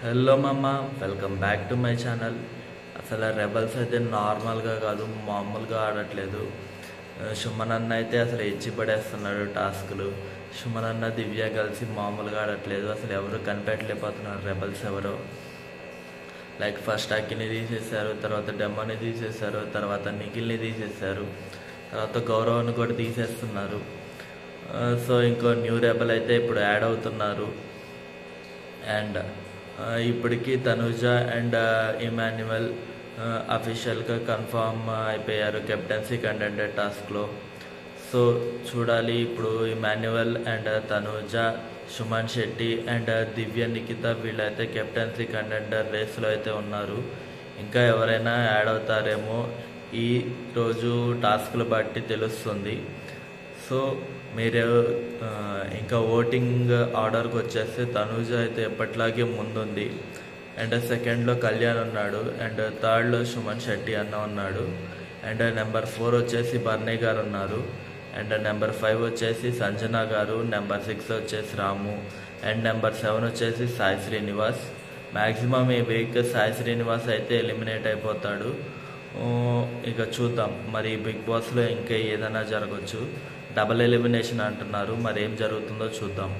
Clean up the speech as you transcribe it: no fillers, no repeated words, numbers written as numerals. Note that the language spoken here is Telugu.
హలో మమ్మ, welcome back to my channel. అసలు రెబల్స్ అయితే నార్మల్గా కాదు, మామూలుగా ఆడట్లేదు. సుమన్ అన్న అయితే అసలు ఇచ్చి పడేస్తున్నాడు టాస్కులు. సుమన్ అన్న దివ్య కలిసి మామూలుగా ఆడట్లేదు. అసలు ఎవరు కనిపెట్టలేకపోతున్నారు రెబల్స్ ఎవరో. లైక్ ఫస్ట్ అక్కిని తీసేశారు, తర్వాత డెమ్మని తీసేశారు, తర్వాత నిఖిల్ని తీసేశారు, తర్వాత గౌరవ్ని కూడా తీసేస్తున్నారు. సో ఇంకో న్యూ రెబల్ అయితే ఇప్పుడు యాడ్ అవుతున్నారు. అండ్ ఇప్పటికీ తనుజ అండ్ ఇమాన్యువల్ అఫీషియల్గా కన్ఫామ్ అయిపోయారు కెప్టెన్సీ కంటెండర్ టాస్క్లో. సో చూడాలి ఇప్పుడు Emmanuel and Tanuja, Suman Shetty and Divya Nikhita వీళ్ళైతే కెప్టెన్సీ కంటెండర్ రేస్లో అయితే ఉన్నారు. ఇంకా ఎవరైనా యాడ్ అవుతారేమో ఈ రోజు టాస్క్లు బట్టి తెలుస్తుంది. సో మీరు ఇంకా ఓటింగ్ ఆర్డర్కి వచ్చేస్తే తనూజ అయితే ఎప్పట్లాగే ముందుంది. అండ్ సెకండ్లో కళ్యాణ్ ఉన్నాడు, అండ్ థర్డ్లో సుమన్ శెట్టి అన్న ఉన్నాడు, అండ్ నెంబర్ 4 వచ్చేసి బర్నీ గారు ఉన్నారు, అండ్ నెంబర్ 5 వచ్చేసి సంజన గారు, నెంబర్ 6 వచ్చేసి రాము, అండ్ నెంబర్ 7 వచ్చేసి సాయి శ్రీనివాస్. మ్యాక్సిమం ఈ వీక్ సాయి శ్రీనివాస్ అయితే ఎలిమినేట్ అయిపోతాడు. ఇక చూద్దాం, మరి బిగ్ బాస్లో ఇంకా ఏదైనా జరగచ్చు. డబుల్ ఎలిమినేషన్ అంటున్నారు, మరి ఏం జరుగుతుందో చూద్దాం.